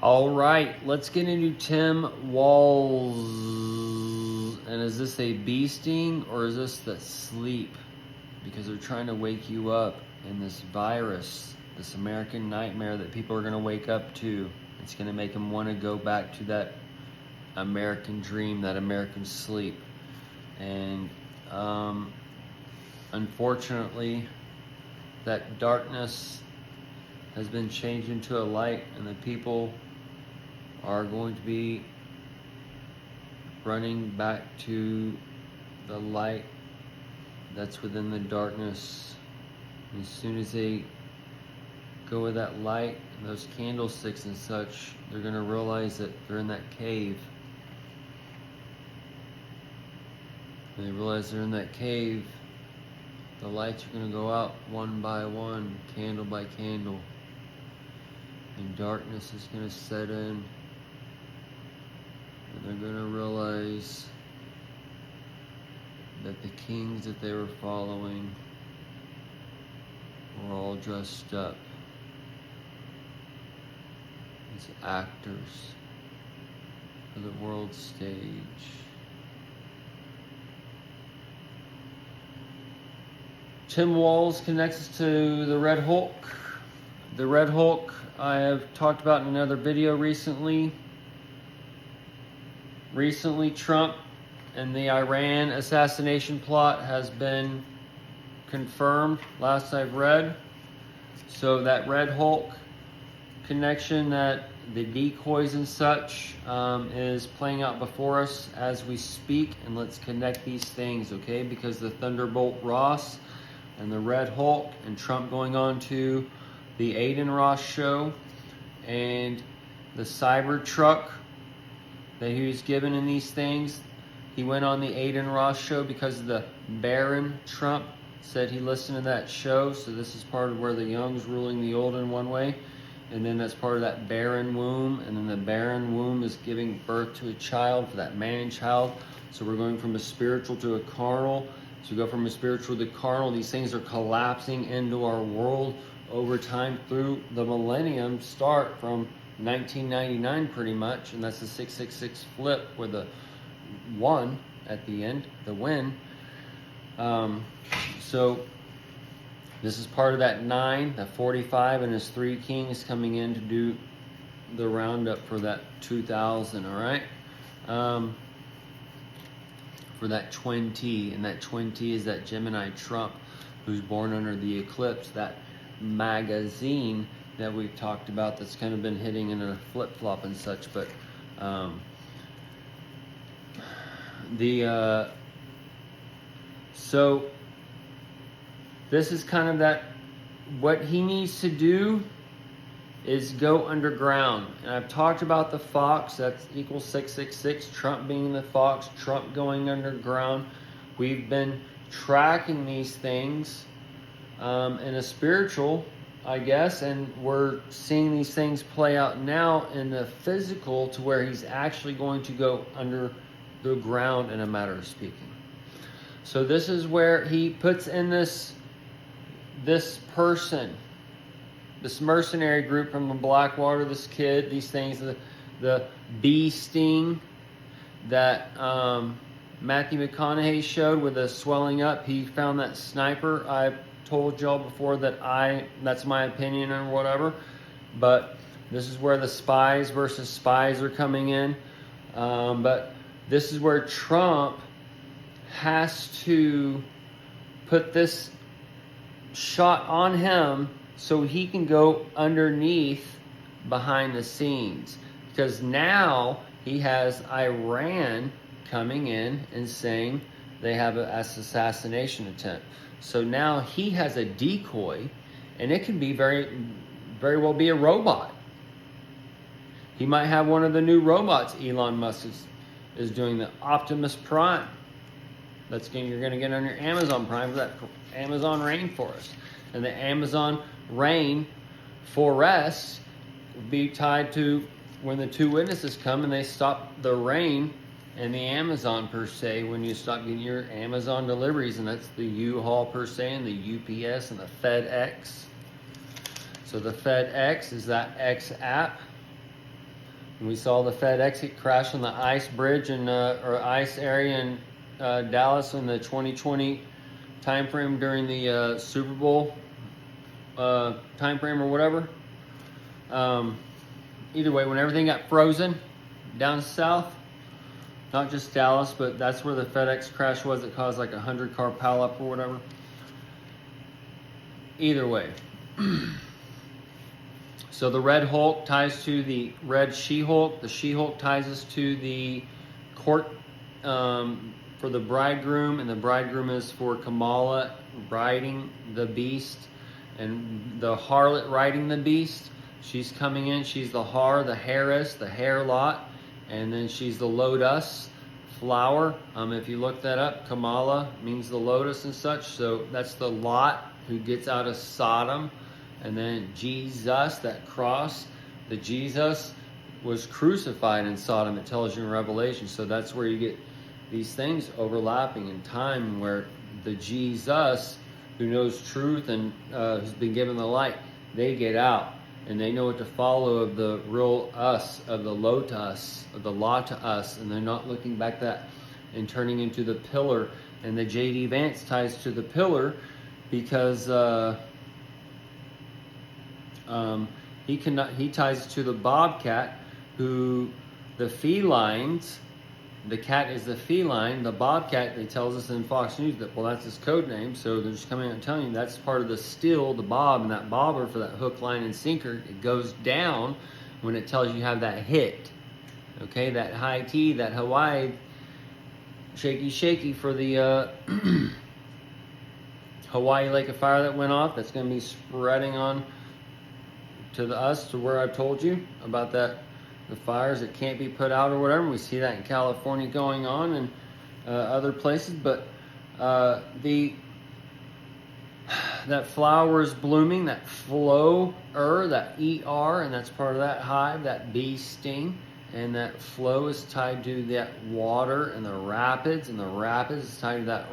All right, let's get into Tim Walz. And is this a bee sting or is this the sleep? Because they're trying to wake you up in this virus, this American nightmare that people are going to wake up to. It's going to make them want to go back to that American dream, that American sleep. And unfortunately, that darkness has been changed into a light, and the people are going to be running back to the light that's within the darkness. And as soon as they go with that light and those candlesticks and such, they're going to realize that they're in that cave. When they realize they're in that cave, the lights are going to go out one by one, candle by candle. And darkness is going to set in. And they're going to realize that the kings that they were following were all dressed up as actors for the world stage. Tim Walz connects us to the Red Hulk. The Red Hulk I have talked about in another video recently. Recently, Trump and the Iran assassination plot has been confirmed, last I've read. So that Red Hulk connection, that the decoys and such, is playing out before us as we speak. And let's connect these things, okay? Because the Thunderbolt Ross and the Red Hulk and Trump going on to the Aiden Ross show and the Cybertruck that he was given in these things. He went on the Aiden Ross show because the Baron Trump said he listened to that show. So this is part of where the young's ruling the old in one way. And then that's part of that barren womb. And then the barren womb is giving birth to a child, for that man child. So we're going from a spiritual to a carnal. So we go from a spiritual to carnal. These things are collapsing into our world over time through the millennium, start from 1999 pretty much, and that's the 666 flip with the 1 at the end, the win. So this is part of that 9, that 45 and his 3 kings coming in to do the roundup for that 2000, all right? For that 20, and that 20 is that Gemini Trump who's born under the eclipse, that magazine that we've talked about that's kind of been hitting in a flip-flop and such. But so this is kind of that, what he needs to do is go underground. And I've talked about the fox, that's equals 666, Trump being the fox, Trump going underground. We've been tracking these things in a spiritual, I guess, and we're seeing these things play out now in the physical to where he's actually going to go under the ground, in a matter of speaking. So this is where he puts in this person, this mercenary group from the Blackwater, this kid, these things, the bee sting that Matthew McConaughey showed with the swelling up. He found that sniper. I've told y'all before that that's my opinion or whatever, but this is where the spies versus spies are coming in. But this is where Trump has to put this shot on him so he can go underneath behind the scenes, because now he has Iran coming in and saying they have an assassination attempt. So now he has a decoy, and it can be very, very well be a robot. He might have one of the new robots Elon Musk is doing, the Optimus Prime. You're going to get on your Amazon Prime for that Amazon rainforest. And the Amazon rainforest will be tied to when the 2 witnesses come and they stop the rain and the Amazon per se, when you stop getting your Amazon deliveries, and that's the U-Haul per se, and the UPS and the FedEx. So the FedEx is that X app We saw the FedEx crash on the ice bridge or ice area in Dallas in the 2020 time frame during the Super Bowl time frame or whatever. Either way, when everything got frozen down south, not just Dallas, but that's where the FedEx crash was. It caused like a 100-car pileup or whatever. Either way. So the Red Hulk ties to the Red She-Hulk. The She-Hulk ties us to the court for the bridegroom, and the bridegroom is for Kamala riding the beast, and the harlot riding the beast. She's coming in. She's the Harris, the hair lot, and then she's the lotus flower. If you look that up, Kamala means the lotus and such. So that's the Lot who gets out of Sodom. And then Jesus, that cross, the Jesus was crucified in Sodom, it tells you in Revelation. So that's where you get these things overlapping in time, where the Jesus who knows truth and who's been given the light, they get out and they know what to follow of the real us, of the lotus, of the law to us, and they're not looking back that and turning into the pillar. And the J.D. Vance ties to the pillar because he ties to the bobcat, who the felines, the cat is the feline, the bobcat, it tells us in Fox News that, well, that's his code name, so they're just coming out and telling you that's part of the still, the bob, and that bobber for that hook, line, and sinker, it goes down when it tells you have that hit, okay, that high T, that Hawaii, shaky for the Hawaii Lake of Fire that went off, that's going to be spreading on to us, to where I've told you about that, the fires that can't be put out or whatever. We see that in California going on and other places, but that flower is blooming, that flow, that ER, and that's part of that hive, that bee sting, and that flow is tied to that water and the rapids is tied to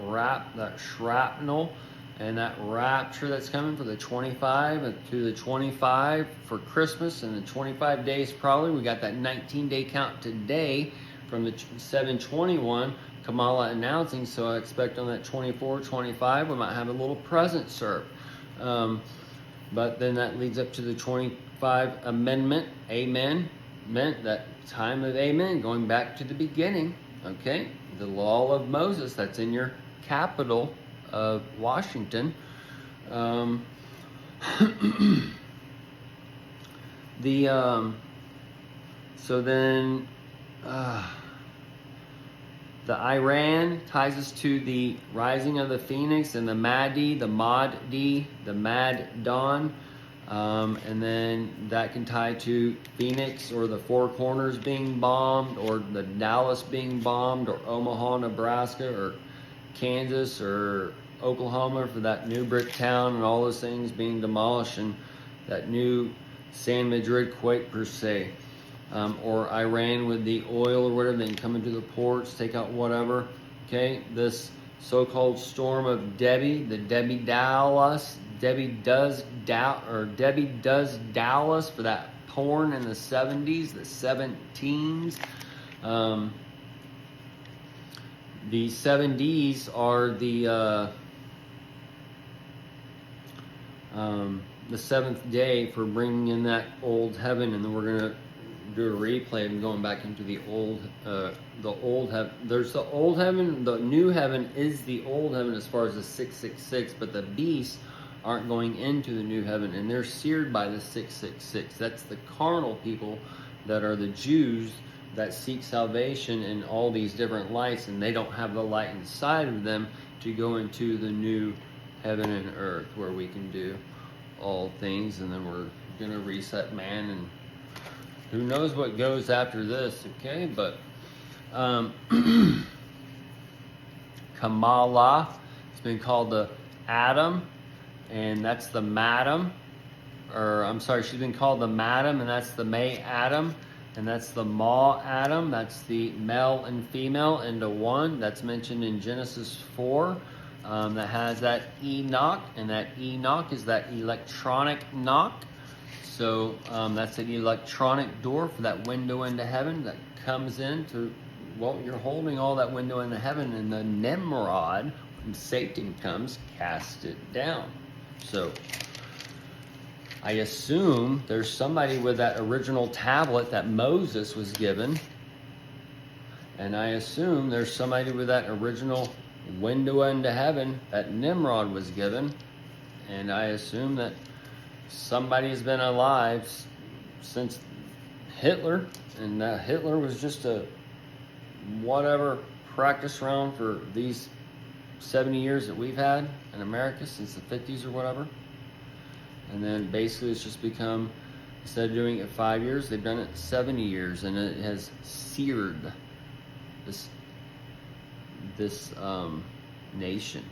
that shrapnel, and that rapture that's coming for the 25 and through the 25 for Christmas, and the 25 days probably. We got that 19-day count today from the 7/21, Kamala announcing, so I expect on that 24, 25, we might have a little present served. But then that leads up to the 25 amendment, amen, meant that time of amen, going back to the beginning, okay? The law of Moses, that's in your capital of Washington. So then the Iran ties us to the rising of the phoenix and the Mahdi, the Mad Dawn, and then that can tie to Phoenix or the Four Corners being bombed, or the Dallas being bombed, or Omaha, Nebraska, or Kansas, or Oklahoma for that new brick town and all those things being demolished, and that new San Madrid quake per se, or Iran with the oil or whatever, they can come into the ports, take out whatever. Okay, this so-called storm of Debbie, the Debbie Dallas, Debbie does Dallas for that porn in the 70s, the 17s. The 7Ds are the seventh day for bringing in that old heaven, and then we're gonna do a replay and going back into the old heaven. There's the old heaven, the new heaven is the old heaven as far as the 666, but the beasts aren't going into the new heaven, and they're seared by the 666. That's the carnal people that are the Jews that seek salvation in all these different lights, and they don't have the light inside of them to go into the new heaven and earth where we can do all things. And then we're gonna reset man, and who knows what goes after this, okay? But Kamala, it's been called the Adam, and that's the Madam, or I'm sorry, she's been called the Madam, and that's the May Adam, and that's the Ma Adam, that's the male and female into one. That's mentioned in Genesis 4. That has that Enoch, and that Enoch is that electronic knock. So that's an electronic door for that window into heaven that comes in to, well, you're holding all that window into heaven, and the Nimrod, when Satan comes, cast it down. So I assume there's somebody with that original tablet that Moses was given, and I assume there's somebody with that original window into heaven that Nimrod was given, and I assume that somebody's been alive since Hitler, and that Hitler was just a whatever practice round for these 70 years that we've had in America since the 50s or whatever. And then basically it's just become, instead of doing it 5 years, they've done it 70 years, and it has seared this nation.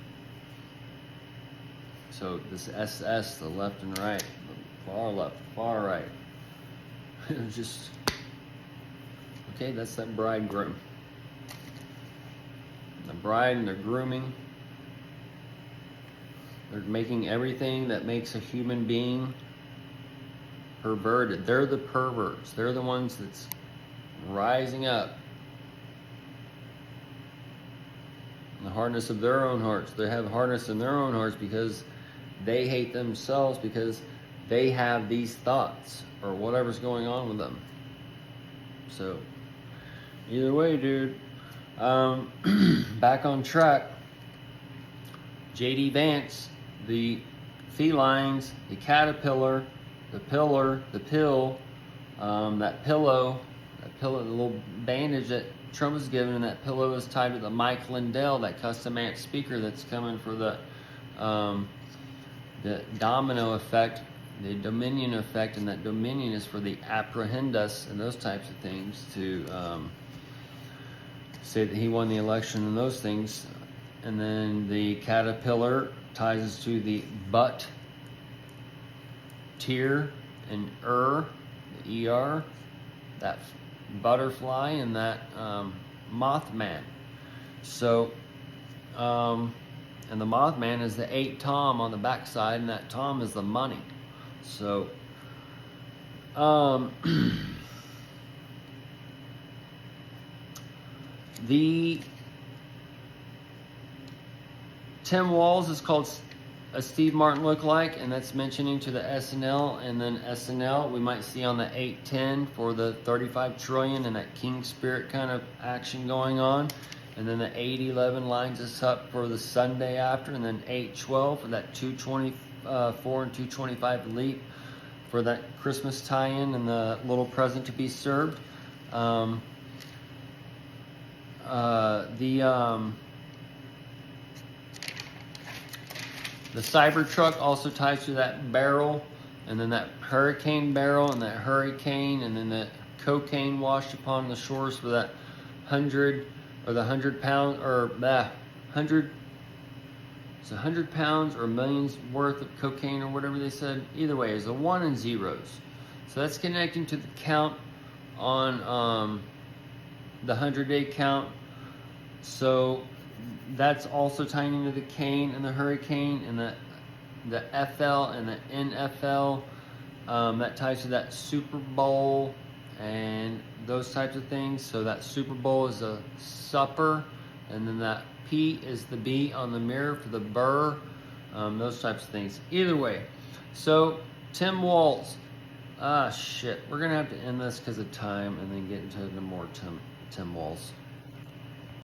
So this SS, the left and right, the far left, far right, it was just, okay, that's that bridegroom. The bride and the grooming, they're making everything that makes a human being perverted. They're the perverts. They're the ones that's rising up in the hardness of their own hearts. They have hardness in their own hearts because they hate themselves, because they have these thoughts or whatever's going on with them. So either way, dude, back on track. J.D. Vance, the felines, the caterpillar, the pillar, the pill, that pillow, the little bandage that Trump was given, and that pillow is tied to the Mike Lindell, that custom amp speaker that's coming for the domino effect, the dominion effect, and that dominion is for the apprehend us and those types of things, to say that he won the election and those things. And then the caterpillar ties us to the butt, tear, and the ER, that butterfly, and that Mothman. So, and the Mothman is the 8 Tom on the backside, and that Tom is the money. So, the Tim Walz is called a Steve Martin lookalike, and that's mentioning to the SNL, and then SNL we might see on the 810 for the 35 trillion and that King Spirit kind of action going on, and then the 811 lines us up for the Sunday after, and then 812 for that 224 and 225 leap for that Christmas tie-in and the little present to be served. The Cybertruck also ties to that barrel, and then that hurricane barrel, and that hurricane, and then that cocaine washed upon the shores for that 100 or the 100 pound or 100. It's 100 pounds or millions worth of cocaine or whatever they said. Either way, it's a 1 and zeros. So that's connecting to the count on the 100-day count. So that's also tying into the cane and the hurricane and the FL and the NFL. That ties to that Super Bowl and those types of things. So that Super Bowl is a supper, and then that P is the B on the mirror for the burr. Those types of things. Either way. So Tim Walz. Shit. We're going to have to end this because of time and then get into the more Tim Walz.